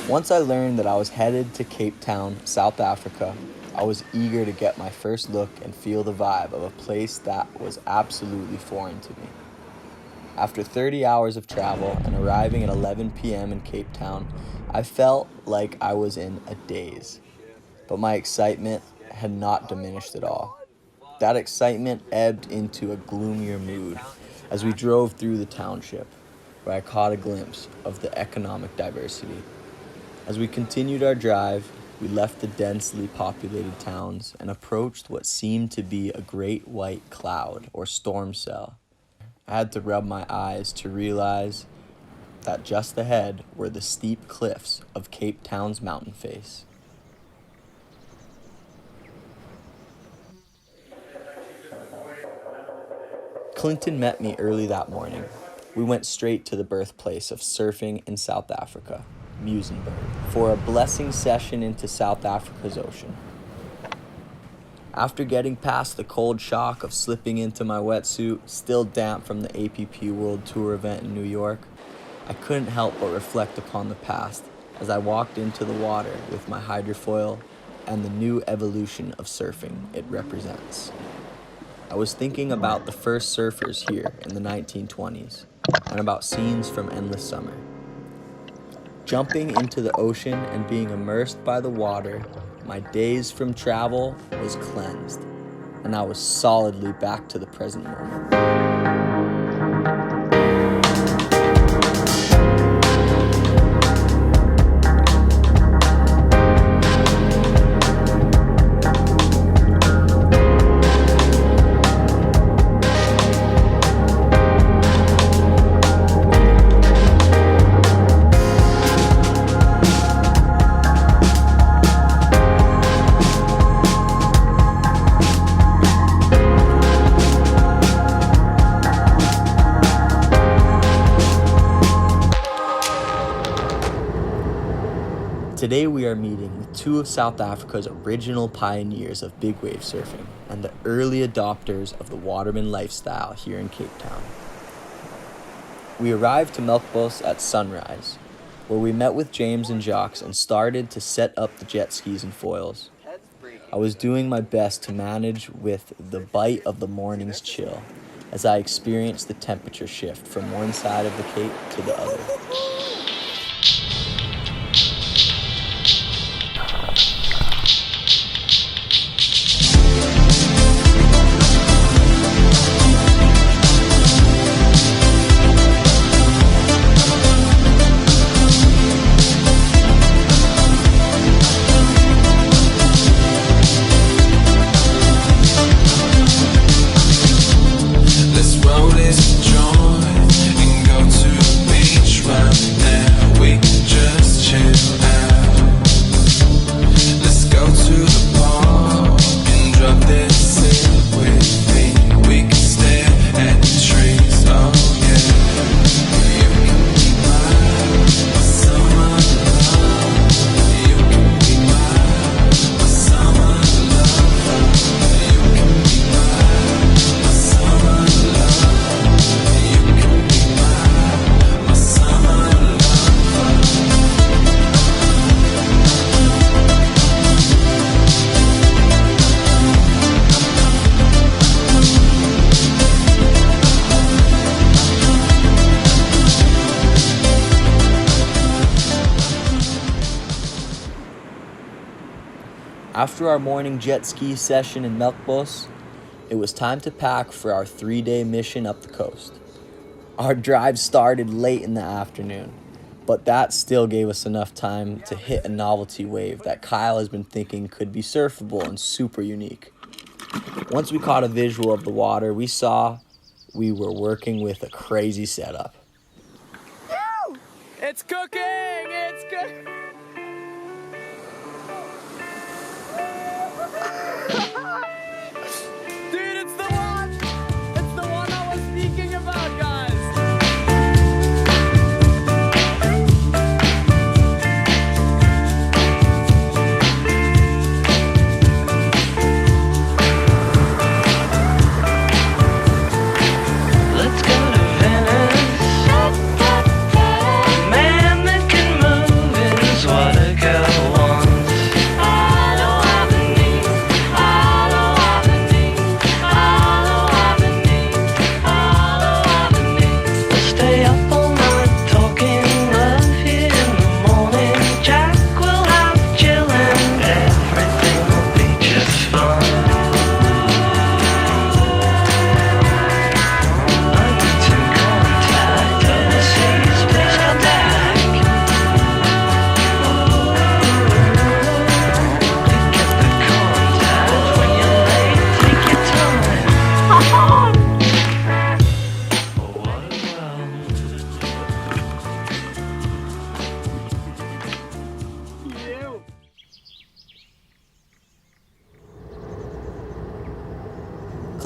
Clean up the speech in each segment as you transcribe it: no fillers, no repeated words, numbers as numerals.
Once I learned that I was headed to Cape Town, South Africa, I was eager to get my first look and feel the vibe of a place that was absolutely foreign to me. After 30 hours of travel and arriving at 11 p.m. in Cape Town, I felt like I was in a daze. But my excitement had not diminished at all. That excitement ebbed into a gloomier mood as we drove through the township, where I caught a glimpse of the economic diversity. As we continued our drive, we left the densely populated towns and approached what seemed to be a great white cloud or storm cell. I had to rub my eyes to realize that just ahead were the steep cliffs of Cape Town's mountain face. Clinton met me early that morning. We went straight to the birthplace of surfing in South Africa, Muizenberg, for a blessing session into South Africa's ocean. After getting past the cold shock of slipping into my wetsuit, still damp from the APP World Tour event in New York, I couldn't help but reflect upon the past as I walked into the water with my hydrofoil and the new evolution of surfing it represents. I was thinking about the first surfers here in the 1920s and about scenes from Endless Summer. Jumping into the ocean and being immersed by the water, my daze from travel was cleansed, and I was solidly back to the present moment. Today we are meeting with two of South Africa's original pioneers of big wave surfing and the early adopters of the waterman lifestyle here in Cape Town. We arrived to Melkbos at sunrise, where we met with James and Jacques and started to set up the jet skis and foils. I was doing my best to manage with the bite of the morning's chill as I experienced the temperature shift from one side of the Cape to the other. After our morning jet ski session in Melkbos, it was time to pack for our 3-day mission up the coast. Our drive started late in the afternoon, but that still gave us enough time to hit a novelty wave that Kyle has been thinking could be surfable and super unique. Once we caught a visual of the water, we saw we were working with a crazy setup. Woo! It's cooking! It's cooking! Dude, it's the one! It's the one I was speaking about, guys!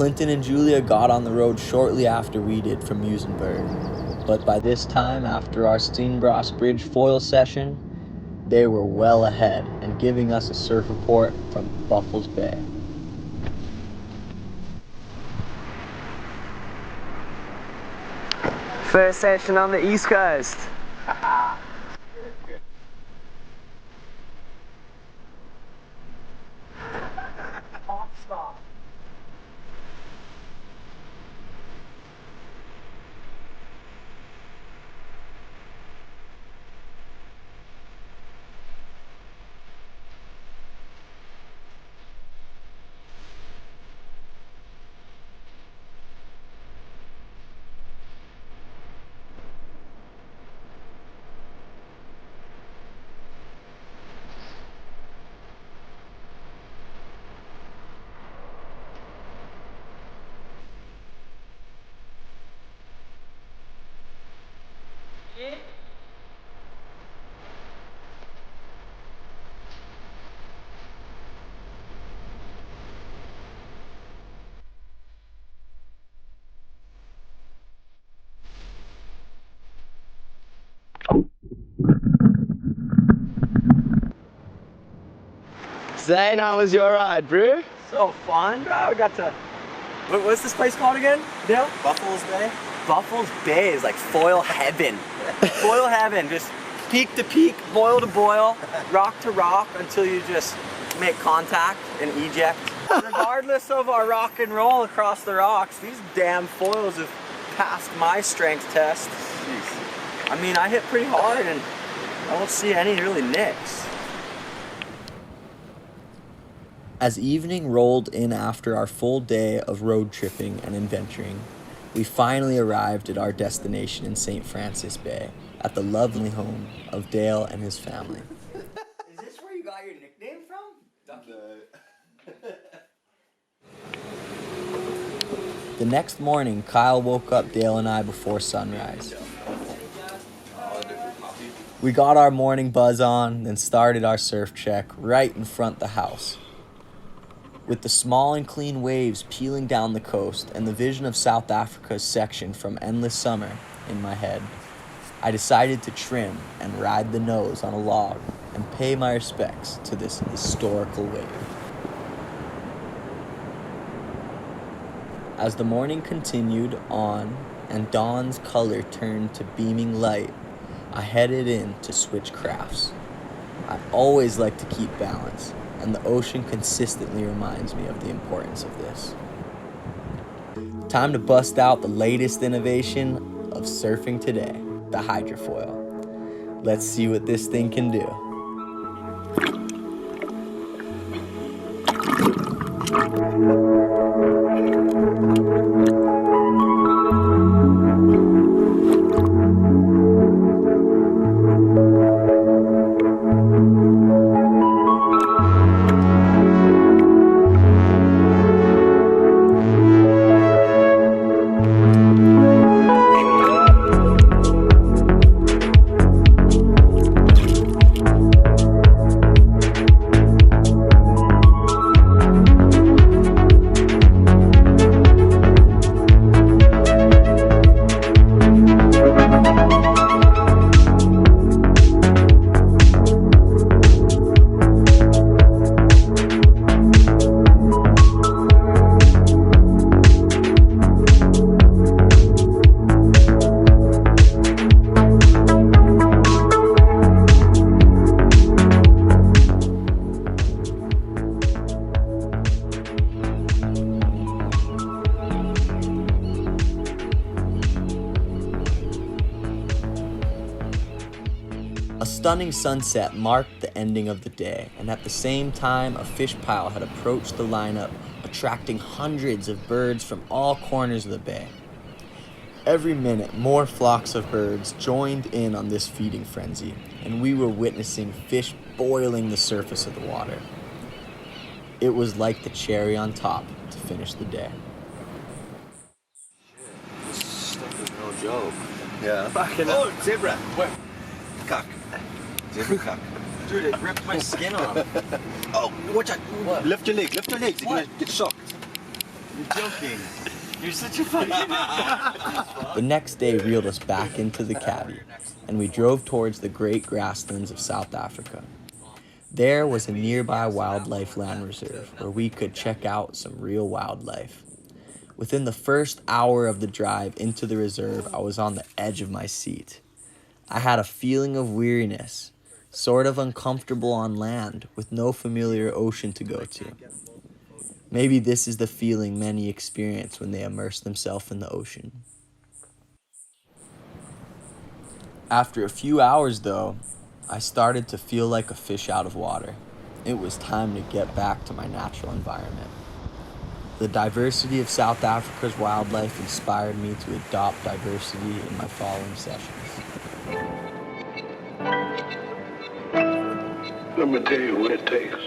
Clinton and Julia got on the road shortly after we did from Musenberg, but by this time, after our Steenbras Bridge foil session, they were well ahead and giving us a surf report from Buffalo's Bay. First session on the East Coast. Zane, how was your ride, bro? So fun, bro. We got to. What's this place called again, Dale? Buffalo's Bay? Buffalo's Bay is like foil heaven. Foil heaven. Just peak to peak, boil to boil, rock to rock until you just make contact and eject. Regardless of our rock and roll across the rocks, these damn foils have passed my strength test. Jeez. I mean, I hit pretty hard and I don't see any really nicks. As evening rolled in after our full day of road tripping and adventuring, we finally arrived at our destination in St. Francis Bay, at the lovely home of Dale and his family. Is this where you got your nickname from? Ducky? The next morning, Kyle woke up Dale and I before sunrise. We got our morning buzz on, then started our surf check right in front of the house. With the small and clean waves peeling down the coast and the vision of South Africa's section from Endless Summer in my head, I decided to trim and ride the nose on a log and pay my respects to this historical wave. As the morning continued on and dawn's color turned to beaming light, I headed in to switch crafts. I always like to keep balance, and the ocean consistently reminds me of the importance of this. Time to bust out the latest innovation of surfing today, the hydrofoil. Let's see what this thing can do. A stunning sunset marked the ending of the day, and at the same time, a fish pile had approached the lineup, attracting hundreds of birds from all corners of the bay. Every minute, more flocks of birds joined in on this feeding frenzy, and we were witnessing fish boiling the surface of the water. It was like the cherry on top to finish the day. This stuff is no joke. Yeah. Fucking oh, zebra. Where? Cock. Zebra cock. Dude, it ripped my skin off. Oh, watch out. What? Lift your leg. Lift your legs. You're What? gonna get shocked. You're joking. You're such a fucking... The next day reeled us back into the cabbie, and we drove towards the great grasslands of South Africa. There was a nearby wildlife land reserve where we could check out some real wildlife. Within the first hour of the drive into the reserve, I was on the edge of my seat. I had a feeling of weariness, sort of uncomfortable on land with no familiar ocean to go to. Maybe this is the feeling many experience when they immerse themselves in the ocean. After a few hours, though, I started to feel like a fish out of water. It was time to get back to my natural environment. The diversity of South Africa's wildlife inspired me to adopt diversity in my following sessions. Let me tell you what it takes.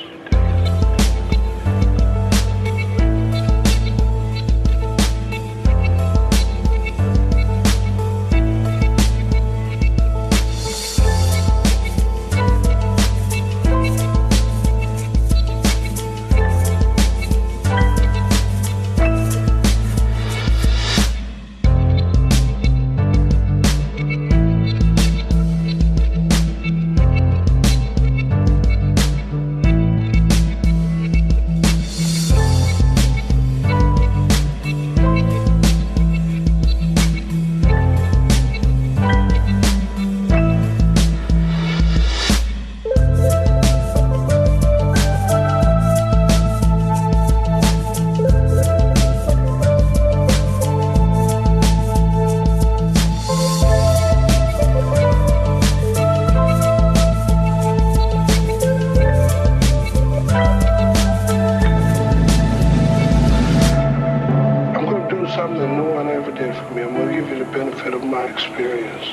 Something no one ever did for me. I'm going to give you the benefit of my experience.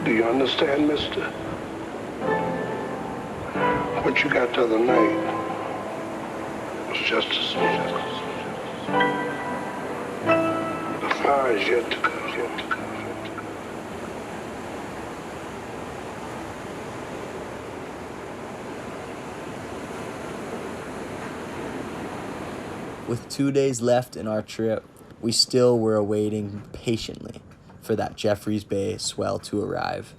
Do you understand, mister? What you got the other night was just as the fire is yet to come, yet to come. With 2 days left in our trip, we still were awaiting patiently for that Jeffreys Bay swell to arrive.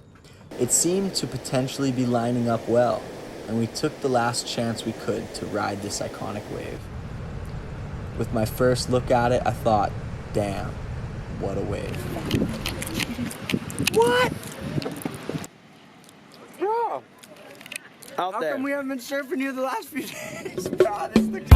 It seemed to potentially be lining up well, and we took the last chance we could to ride this iconic wave. With my first look at it, I thought, damn, what a wave. What? Bro, Out how there. come we haven't been surfing you the last few days, bro? This looks...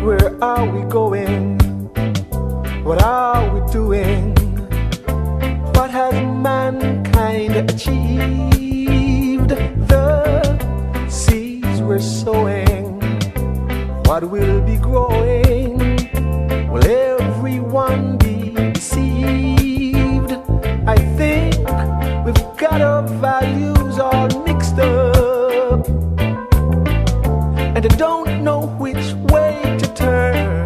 Where are we going? What are we doing? What has mankind achieved? The seeds we're sowing, what will be growing? Will everyone be deceived? I think we've got our values all mixed up, and I don't know which way to turn.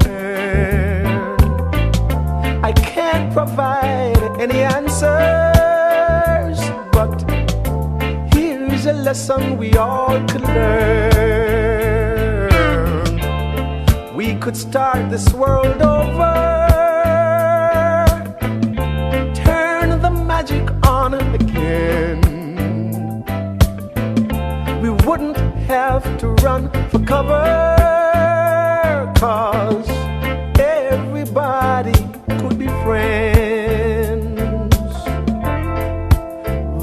I can't provide any answers, but here's a lesson we all could learn. We could start this world over, turn the magic on again. We wouldn't have to run for cover, 'cause everybody could be friends,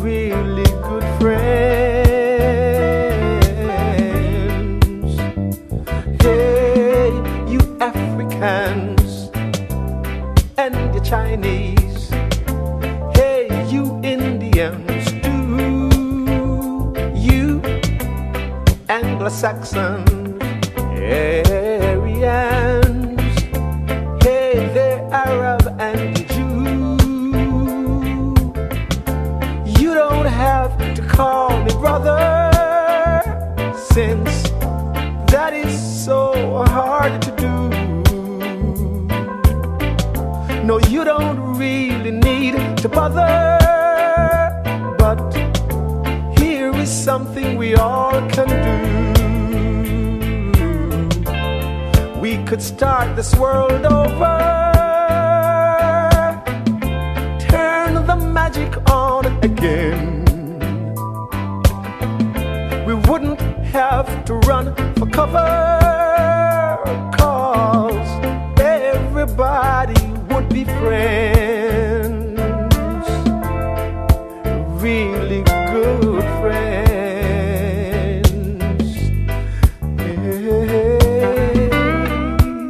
really good friends. Hey, you Africans and the Chinese, hey, you Indians too, you Anglo-Saxons, Aryans, hey there Arab and Jew. You don't have to call me brother, since that is so hard to do. No, you don't really need to bother, but here is something we all can do. We could start this world over, turn the magic on again. We wouldn't have to run for cover, 'cause everybody would be friends, really good friends. Hey.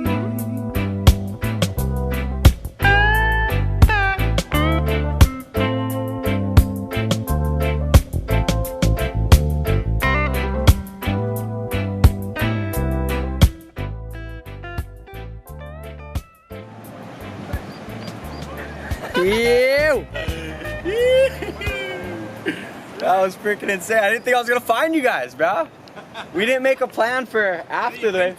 Ew! That was freaking insane. I didn't think I was gonna find you guys, bro. We didn't make a plan for after the.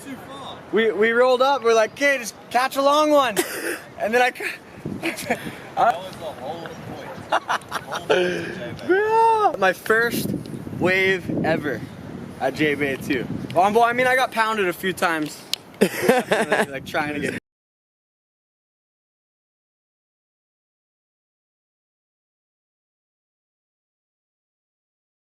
We rolled up. We're like, okay, just catch a long one, and then Bro, my first wave ever at J Bay too. Well, I mean, I got pounded a few times, like trying to get.